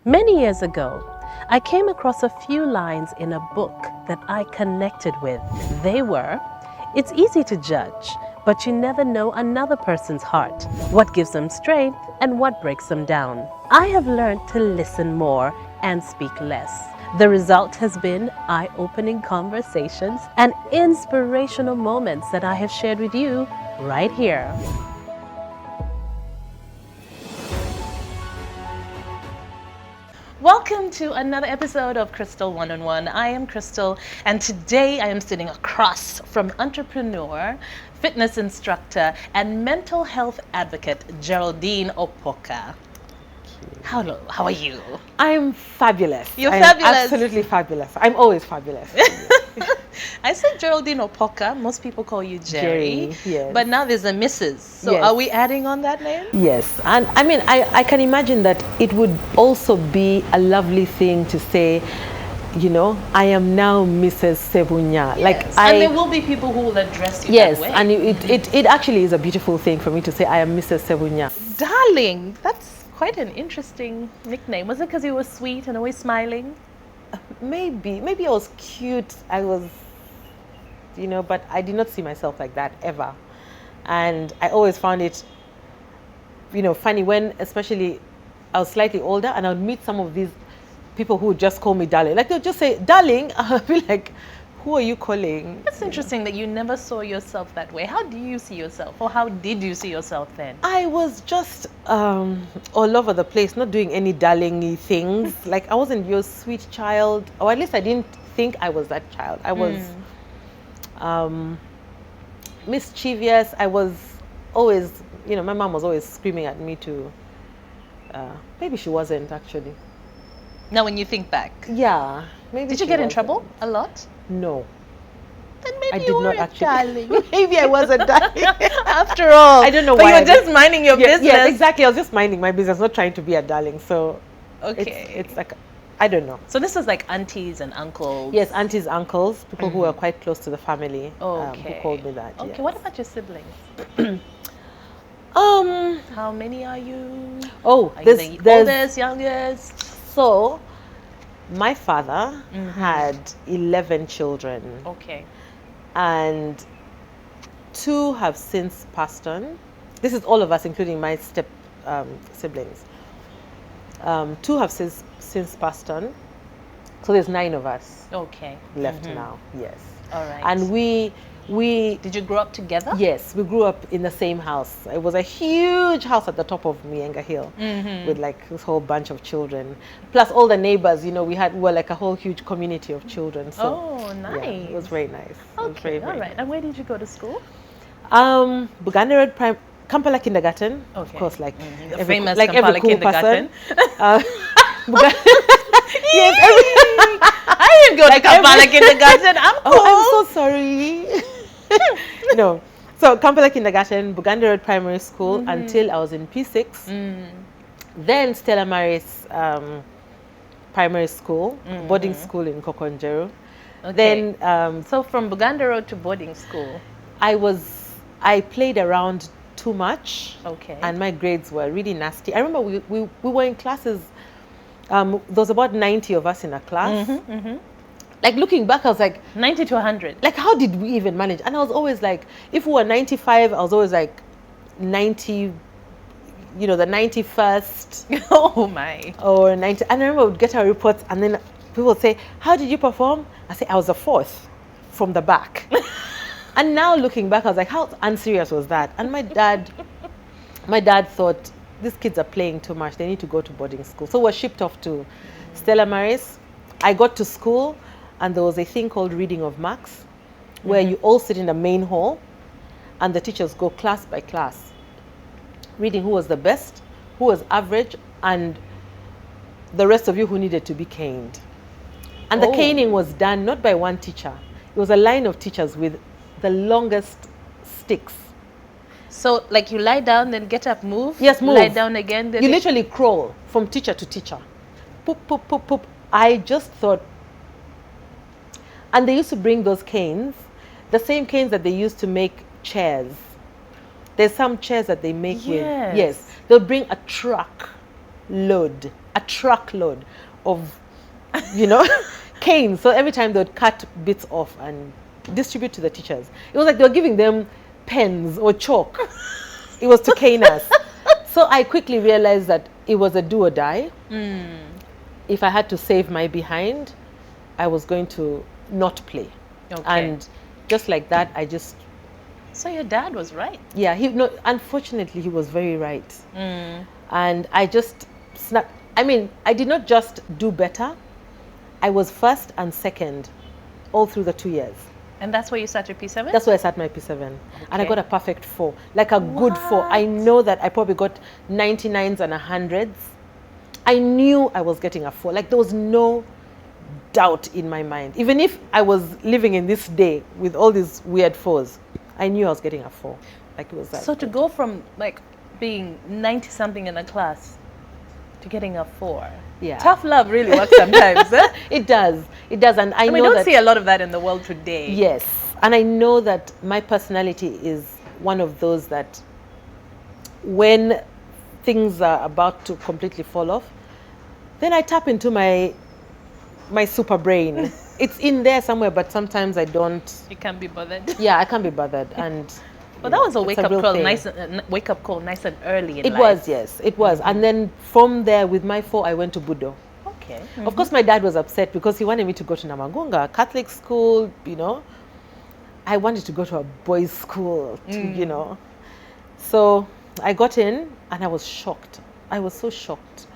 Many years ago, I came across a few lines in a book that I connected with. They were, "It's easy to judge, but you never know another person's heart, what gives them strength and what breaks them down." I have learned to listen more and speak less. The result has been eye-opening conversations and inspirational moments that I have shared with you right here. Welcome to another episode of Crystal One-on-One. I am Crystal, and today I am sitting across from entrepreneur, fitness instructor, and mental health advocate, Gerry Opoka. How are you? I'm fabulous. You're I'm fabulous. Absolutely fabulous. I'm always fabulous. I said Gerry Opoka. Most people call you Gerry. Yes. But now there's a Mrs. So Yes. Are we adding on that name? Yes. And I mean, I can imagine that it would also be a lovely thing to say, you know, I am now Mrs. Sebunya. Yes. And there will be people who will address you yes, that way. and it actually is a beautiful thing for me to say I am Mrs. Sebunya. Darling, that's quite an interesting nickname. Was it because you were sweet and always smiling? Maybe I was cute. I was, you know, but I did not see myself like that ever. And I always found it, you know, funny when, especially, I was slightly older and I would meet some of these people who would just call me darling. Like they'll just say, darling. I'll be like, who are you calling? It's interesting that you never saw yourself that way. How do you see yourself, or how did you see yourself then? I was just all over the place, not doing any darling-y things. Like I wasn't your sweet child, or at least I didn't think I was that child. I was mischievous. I was always, you know, my mom was always screaming at me to, maybe she wasn't actually. Now when you think back. Yeah, maybe. Did you get in trouble a lot? No. Then maybe I did you not were actually. darling. Maybe I wasn't darling. After all. I don't know but why. you were just minding your business. Yeah, exactly. I was just minding my business, not trying to be a darling. So Okay. it's like, I don't know. So this was like aunties and uncles. Yes, aunties, uncles, people who are quite close to the family Okay. who called me that. Okay, yes. what about your siblings? How many are you? Oh, Are you there's the oldest, youngest? So my father had 11 children, Okay. and 2 have since passed on. This is all of us, including my step siblings. 2 have since passed on. So there's 9 of us Okay. left now. Yes. All right. And we Did you grow up together? yes, we grew up in the same house. It was a huge house at the top of Mienga Hill with like this whole bunch of children. Plus all the neighbors, you know, we were like a whole huge community of children. So Oh, nice. yeah, it was very nice. It was Okay, very, all very right. And where did you go to school? nice. Buganda Road Kampala Kindergarten, of Okay. course, like The famous like Kampala every cool Kindergarten. person. Yes, I didn't go to Kampala Kindergarten. I'm cool. Oh, I'm so sorry. No. So Kampala Kindergarten, Buganda Road Primary School until I was in P6. Then Stella Maris Primary School, boarding school in Kokonjeru. Okay. Then So from Buganda Road to boarding school. I played around too much. Okay. And my grades were really nasty. I remember we were in classes, there was about 90 of us in a class. Like looking back, I was like, 90 to 100. like how did we even manage? And I was always like, if we were 95, I was always like 90, you know, the 91st Oh my. or 90. And I remember we'd get our reports and then people would say, how did you perform? I say, I was the 4th from the back. And now looking back, I was like, how unserious was that? And my dad thought, these kids are playing too much. They need to go to boarding school. So we're shipped off to Stella Maris. I got to school and there was a thing called reading of marks where you all sit in the main hall and the teachers go class by class, reading who was the best, who was average, and the rest of you who needed to be caned. And the caning was done not by one teacher. It was a line of teachers with the longest sticks. So like you lie down, then get up, move? Yes, move. Lie down again. Then You literally crawl from teacher to teacher. Poop, poop, poop, poop. I just thought, and they used to bring those canes, the same canes that they used to make chairs. There's some chairs that they make with, yes, they'll bring a truck load a truckload of, canes. So every time they would cut bits off and distribute to the teachers. It was like they were giving them pens or chalk. It was to cane us. So I quickly realized that it was a do or die. If I had to save my behind, I was going to not play. Okay. And just like that, I just... So your dad was right. Yeah, unfortunately, he was very right. And I just I did not just do better. I was first and second all through the 2 years. And that's where you sat your P7? That's where I sat my P7. And I got a perfect 4, like a good 4. What? I know that I probably got 99s and 100s. I knew I was getting a 4. Like there was no doubt in my mind. Even if I was living in this day with all these weird 4s, I knew I was getting a 4. Like it was that. So to go from like being 90 something in a class to getting a 4. Yeah. Tough love really works sometimes. Eh? It does. It does. And I know we don't that, see a lot of that in the world today. Yes. And I know that my personality is one of those that when things are about to completely fall off, then I tap into my super brain. It's in there somewhere, but sometimes I don't. You can't be bothered. Yeah, I can't be bothered. And But that was a wake up call, thing. nice and early in It life. was, yes, it was. And then from there, with my 4, I went to Budo. Okay. Of course, my dad was upset because he wanted me to go to Namagunga, a Catholic school, I wanted to go to a boys' school, So I got in and I was shocked. I was so shocked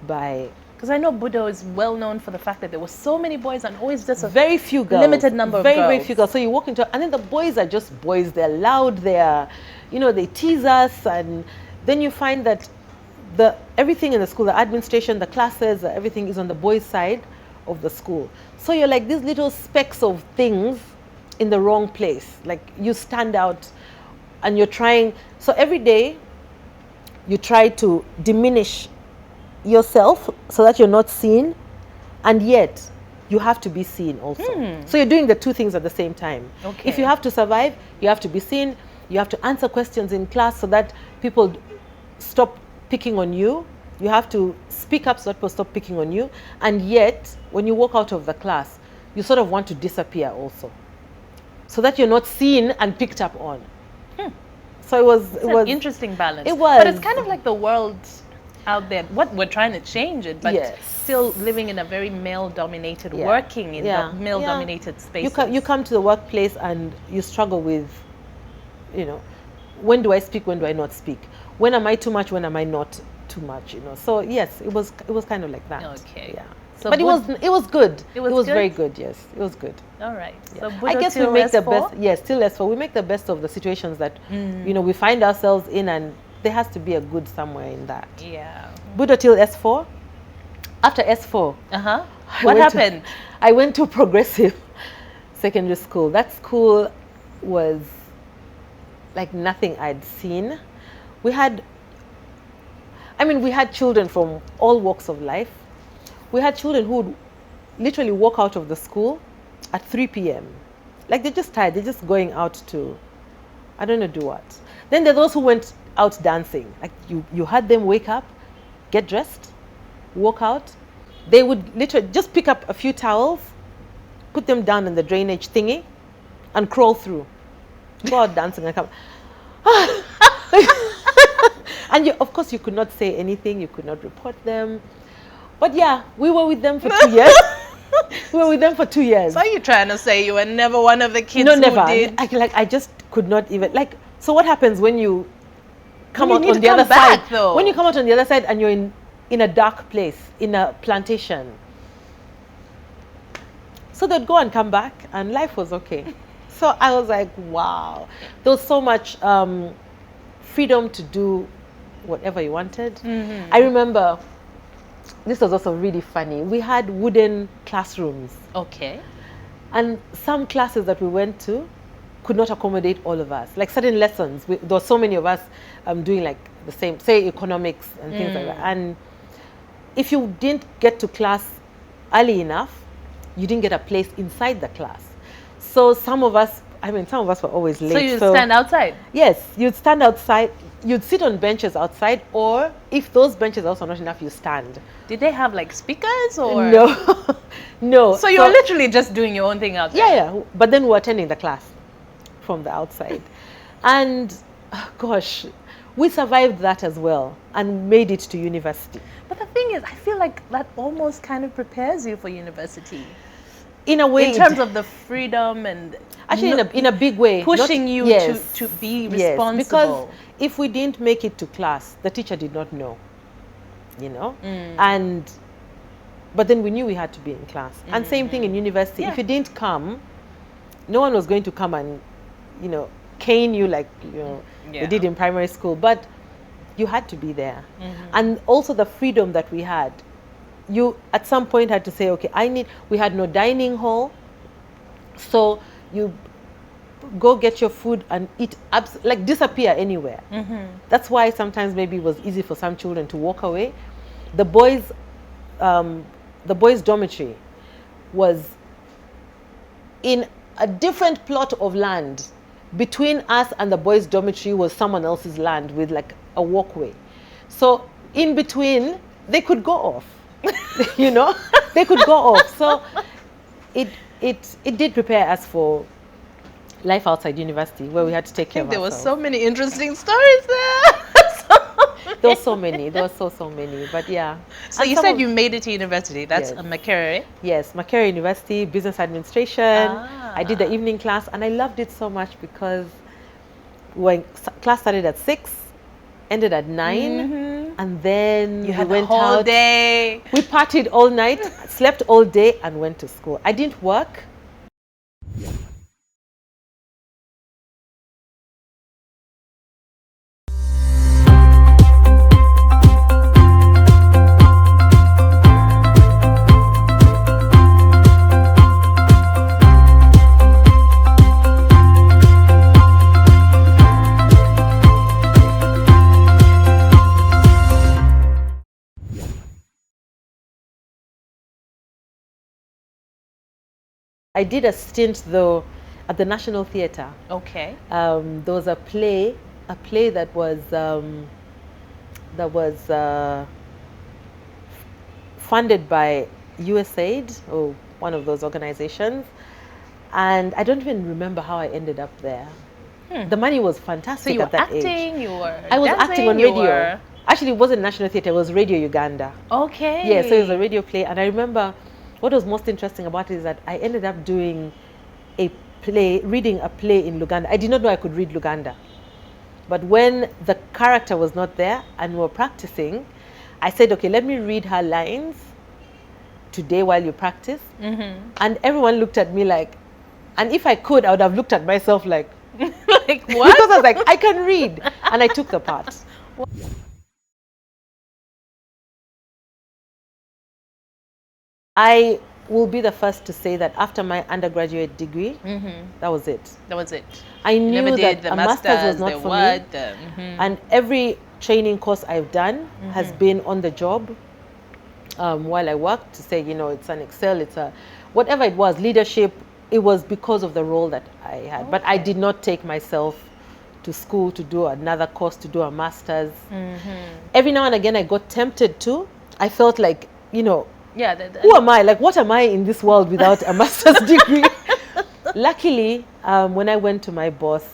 by... Because I know Budo is well known for the fact that there were so many boys and always just a very few girls. limited number of very, girls. Very few girls. So you walk into, and then the boys are just boys. They're loud. They're, they tease us, and then you find that everything in the school, the administration, the classes, everything is on the boys' side of the school. So you're like these little specks of things in the wrong place. Like you stand out, and you're trying. So every day, you try to diminish yourself so that you're not seen, and yet you have to be seen also. So you're doing the two things at the same time. Okay. If you have to survive, you have to be seen, you have to answer questions in class so that people stop picking on you. You have to speak up so that people stop picking on you, and yet when you walk out of the class, you sort of want to disappear also so that you're not seen and picked up on. So it was an interesting balance. It was. But it's kind of like the world out there. What we're trying to change it, but Yes. still living in a very male-dominated, working in male-dominated spaces. You come to the workplace and you struggle with, when do I speak, when do I not speak? When am I too much, when am I not too much? So yes, it was kind of like that. Okay. Yeah. So but it was good. It was very good? good. Yes, it was good. All right. Yeah. So I guess we till make the S4? best. Yes, still S4. We make the best of the situations that we find ourselves in, and there has to be a good somewhere in that. Yeah. Budo till S4. After S4, What happened? I went to Progressive Secondary School. That school was like nothing I'd seen. We had children from all walks of life. We had children who would literally walk out of the school at 3 p.m. Like they're just tired. They're just going out to, I don't know, do what. Then there are those who went out dancing. Like you had them wake up, get dressed, walk out. They would literally just pick up a few towels, put them down in the drainage thingy, and crawl through. Go out dancing and come. And of course, you could not say anything. You could not report them. But yeah, we were with them for 2 years. We were with them for 2 years. So are you trying to say you were never one of the kids No, who never. did? I just could not even So what happens when you come You out need on to the come other back, side? though. When you come out on the other side and you're in a dark place, in a plantation. So they'd go and come back, and life was okay. So I was like, wow. There was so much freedom to do whatever you wanted. I remember, this was also really funny. We had wooden classrooms. Okay. And some classes that we went to could not accommodate all of us. Like certain lessons, there were so many of us doing like the same, say economics and things like that. And if you didn't get to class early enough, you didn't get a place inside the class. So some of us, I mean, some of us were always late. So you stand outside? Yes, you'd stand outside. You'd sit on benches outside, or if those benches are also not enough, you stand. Did they have like speakers or? No, no. So you were literally just doing your own thing out there? Yeah. But then we were attending the class from the outside. And gosh, we survived that as well and made it to university. But the thing is, I feel like that almost kind of prepares you for university. In a way. In terms of the freedom and... Actually, in a big way. Pushing you to be responsible. Because if we didn't make it to class, the teacher did not know, you know? But then we knew we had to be in class. And same thing in university. If you didn't come, no one was going to come and, you know, cane you like, you know, they did in primary school. But you had to be there. And also the freedom that we had. You, at some point, had to say, okay, we had no dining hall. So you go get your food and eat, like disappear anywhere. That's why sometimes maybe it was easy for some children to walk away. The boys' dormitory was in a different plot of land. Between us and the boys' dormitory was someone else's land with like a walkway. So in between, they could go off. You know, they could go off. So it did prepare us for life outside university, where we had to take care of ourselves. There were so many interesting stories there. There were so many. There were so many. But yeah. So you said you made it to university. That's Makerere? Yes, Makerere University, business administration. I did the evening class, and I loved it so much because when class started at 6, ended at 9, and then you had the whole day. We partied all night, slept all day, and went to school. I didn't work. I did a stint though at the National Theatre. Okay. There was a play that was funded by USAID, or one of those organizations, and I don't even remember how I ended up there. The money was fantastic at that age. So you were acting, you were I was dancing, acting on radio. Actually, it wasn't National Theatre, it was Radio Uganda. Okay. Yeah, so it was a radio play, and I remember what was most interesting about it is that I ended up doing reading a play in Luganda. I did not know I could read Luganda. But when the character was not there and we were practicing, I said, okay, let me read her lines today while you practice. And everyone looked at me like, and if I could, I would have looked at myself like, like what? Because I was like, I can read. And I took the part. I will be the first to say that after my undergraduate degree, that was it. That was it. I knew never that did a master's was not for me. And every training course I've done has been on the job while I worked, to say, you know, it's an Excel, it's a whatever it was, leadership. It was because of the role that I had. Okay. But I did not take myself to school to do another course, to do a master's. Every now and again I got tempted to. I felt like, you know, who am I? Like, what am I in this world without a master's degree? Luckily, when I went to my boss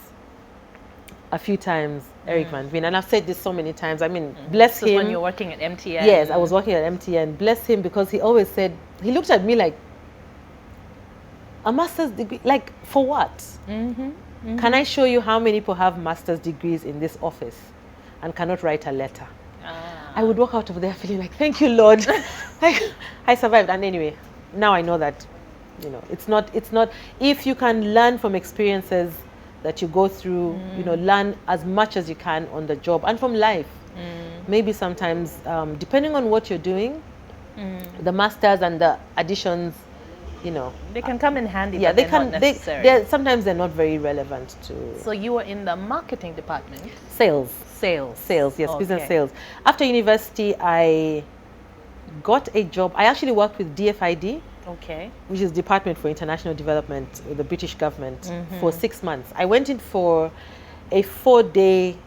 a few times, Eric Van Veen, and I've said this so many times, I mean, bless him. When you're working at MTN. Yes, I was working at MTN. Bless him, because he always said, he looked at me like, a master's degree? Like, for what? Can I show you how many people have master's degrees in this office and cannot write a letter? I would walk out of there feeling like, thank you, Lord. I survived. And anyway, now I know that, you know, it's not, if you can learn from experiences that you go through, you know, learn as much as you can on the job and from life. Maybe sometimes, depending on what you're doing, the masters and the additions, you know, they can come in handy. Yeah, but they they're can. not necessary. Sometimes they're not very relevant to. So you were in the marketing department. Sales. Yes, okay. Business sales. After university, I got a job. I actually worked with DFID, Okay. which is Department for International Development with the British government, for 6 months. I went in for a 4-day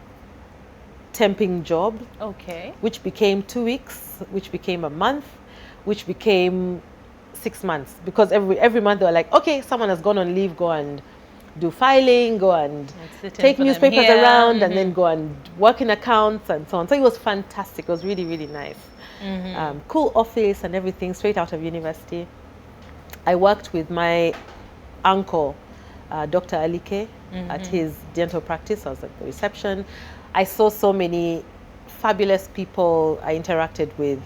temping job, Okay. which became 2 weeks, which became a month, which became 6 months. Because every month they were like, okay, someone has gone on leave, go and do filing, go and sit in take for them newspapers here. around, and then go and work in accounts and so on. So it was fantastic. It was really, really nice. Cool office and everything, straight out of university. I worked with my uncle, Dr. Alike, at his dental practice. I was at the reception. I saw so many fabulous people. I interacted with,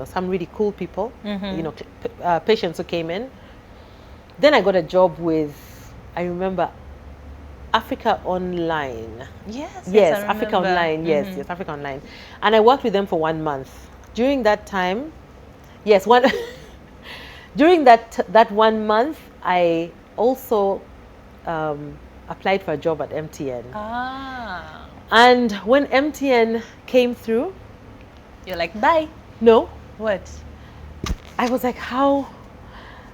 some really cool people, patients who came in. Then I got a job with, I remember, Africa Online. Yes, Yes, I Africa remember. Online. Yes, Africa Online. And I worked with them for 1 month. During that time, yes, during that 1 month, I also applied for a job at MTN. Ah. And when MTN came through, You're like, bye. no, What? I was like, how?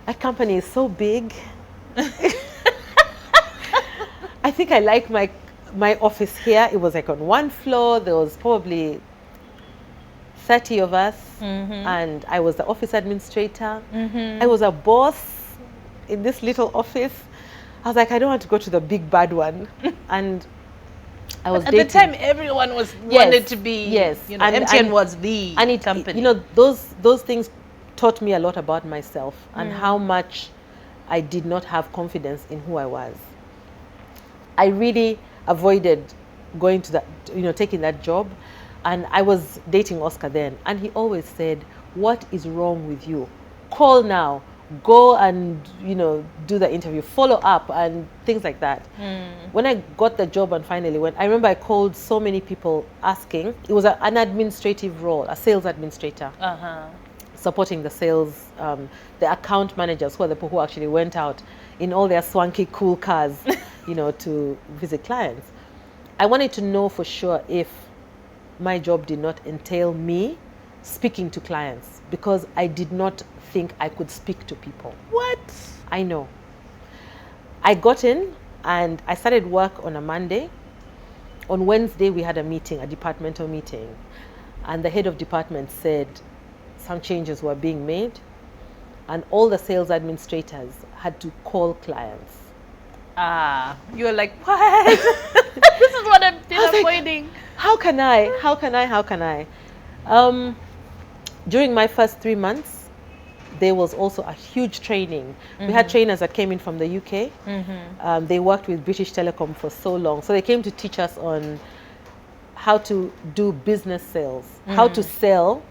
That company is so big. I think I like my office here. It was like on 1 floor. There was probably 30 of us, and I was the office administrator. I was a boss in this little office. I was like, I don't want to go to the big bad one. And I was At dating. the time, everyone wanted to be. Yes, MTN was the company. Those things taught me a lot about myself and how much I did not have confidence in who I was. I really avoided going to that, taking that job. And I was dating Oscar then, and he always said, what is wrong with you? Call now, go and, do the interview, follow up and things like that. When I got the job and finally went, I remember I called so many people asking. It was an administrative role, a sales administrator, supporting the sales, the account managers, who are the people who actually went out in all their swanky, cool cars, to visit clients. I wanted to know for sure if my job did not entail me speaking to clients, because I did not think I could speak to people. What? I know. I got in and I started work on a Monday. On Wednesday, we had a meeting, a departmental meeting, and the head of department said some changes were being made, and all the sales administrators had to call clients. You're like, what? This is what I've been avoiding. How can I? During my first 3 months, there was also a huge training. We had trainers that came in from the UK. They worked with British Telecom for so long. So they came to teach us on how to do business sales, how to sell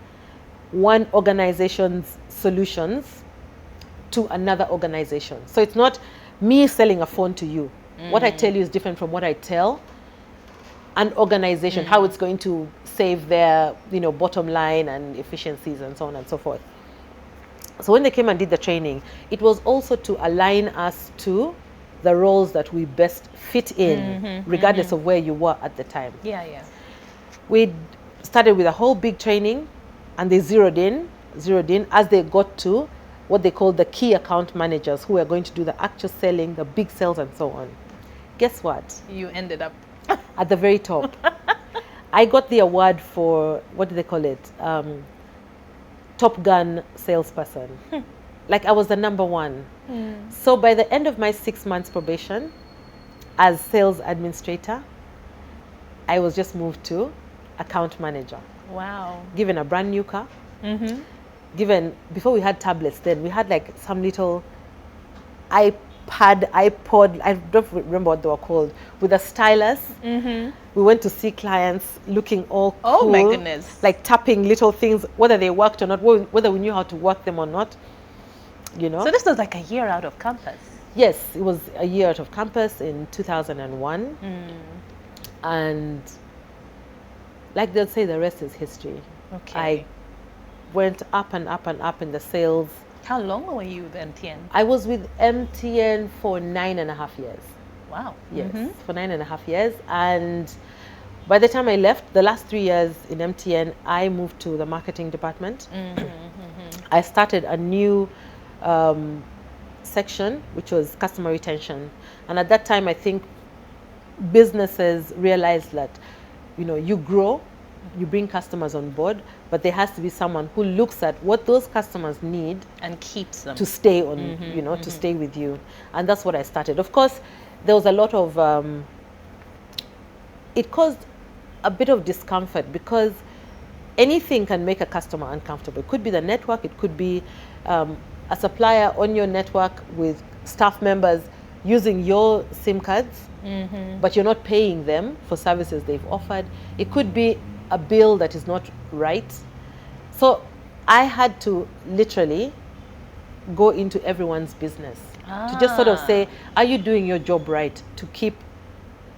one organization's solutions to another organization. So it's not me selling a phone to you. What I tell you is different from what I tell an organization, how it's going to save their, bottom line and efficiencies and so on and so forth. So when they came and did the training, it was also to align us to the roles that we best fit in, regardless of where you were at the time. Yeah. We started with a whole big training, and they zeroed in as they got to what they call the key account managers, who are going to do the actual selling, the big sales and so on. Guess what? You ended up at the very top. I got the award for, what do they call it? Top Gun salesperson. Like I was the number one. So by the end of my 6 months probation as sales administrator, I was just moved to account manager. Wow. Given a brand new car. Given, before we had tablets then, we had like some little iPod, I don't remember what they were called, with a stylus. We went to see clients looking all cool. Oh my goodness. Like tapping little things, whether they worked or not, whether we knew how to work them or not. So this was like a year out of campus. Yes, it was a year out of campus in 2001. And like they'll say, the rest is history. Okay. I went up and up and up in the sales. How long were you with MTN? I was with MTN for 9.5 years. Wow. Yes, for 9.5 years. And by the time I left, the last 3 years in MTN, I moved to the marketing department. I started a new section, which was customer retention. And at that time, I think businesses realized that, you grow, you bring customers on board, but there has to be someone who looks at what those customers need and keeps them to stay on, to stay with you. And that's what I started. Of course, there was a lot of, it caused a bit of discomfort because anything can make a customer uncomfortable. It could be the network, it could be a supplier on your network with staff members using your SIM cards, but you're not paying them for services they've offered. It could be a bill that is not right. So I had to literally go into everyone's business to just sort of say, are you doing your job right to keep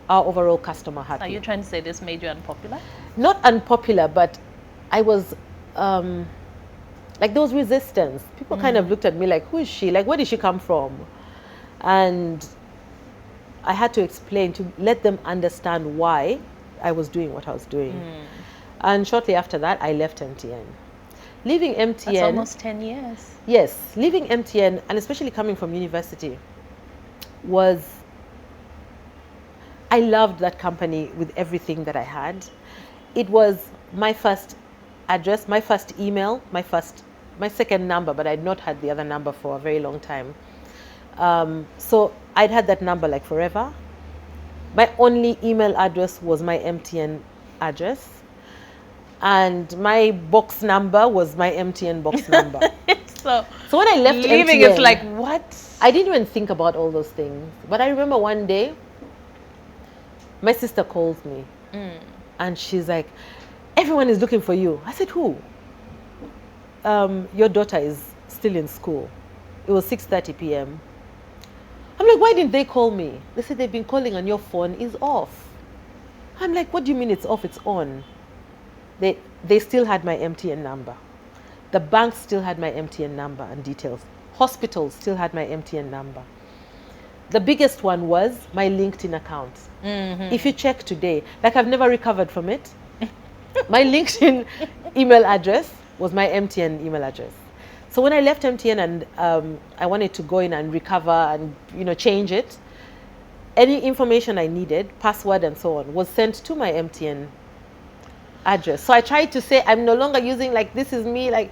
our overall customer happy? Are you trying to say this made you unpopular? Not unpopular, but I was like, there was resistance. People kind of looked at me like, who is she? Like, where did she come from? And I had to explain to let them understand why I was doing what I was doing. And shortly after that, I left MTN. Leaving MTN... That's almost 10 years. Yes. Leaving MTN, and especially coming from university, was... I loved that company with everything that I had. It was my first address, my first email, my second number, but I'd not had the other number for a very long time. So I'd had that number like forever. My only email address was my MTN address. And my box number was my MTN box number. So when I left leaving, MTN, it's like, what? I didn't even think about all those things. But I remember one day, my sister calls me. And she's like, everyone is looking for you. I said, who? Your daughter is still in school. It was 6:30 p.m. I'm like, why didn't they call me? They said they've been calling and your phone is off. I'm like, what do you mean it's off? It's on. They still had my MTN number. The bank still had my MTN number and details. Hospitals still had my MTN number. The biggest one was my LinkedIn account. If you check today, like, I've never recovered from it. My LinkedIn email address was my MTN email address. So when I left MTN and I wanted to go in and recover and change it, any information I needed, password and so on, was sent to my MTN address. So I tried to say I'm no longer using, like, this is me, like,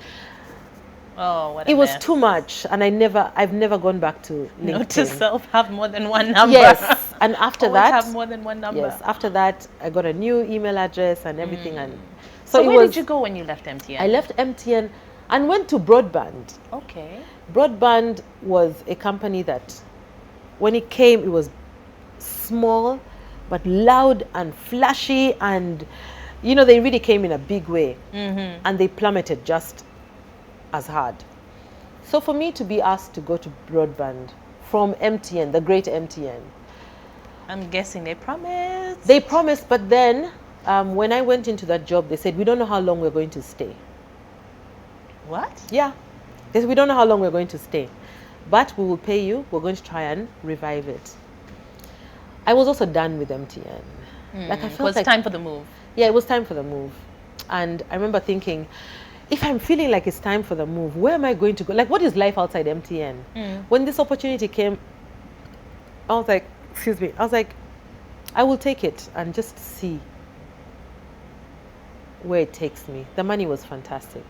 oh, what a it was mess. too much, and I've never gone back to LinkedIn. Note to self, have more than one number. Yes, and after Always that, have more than one number. yes, after that I got a new email address and everything, and So where did you go when you left MTN? I left MTN and went to broadband. Okay. Broadband was a company that, when it came, it was small, but loud and flashy, and they really came in a big way, and they plummeted just as hard. So for me to be asked to go to broadband from MTN, the great MTN, I'm guessing they promised. They promised, but then when I went into that job, they said, we don't know how long we're going to stay. What? Yeah. They said, we don't know how long we're going to stay, but we will pay you. We're going to try and revive it. I was also done with MTN. Like, I felt it was like, time for the move. yeah, it was time for the move. And I remember thinking, if I'm feeling like it's time for the move, where am I going to go? Like, what is life outside MTN? When this opportunity came, I was like, I will take it and just see where it takes me. The money was fantastic.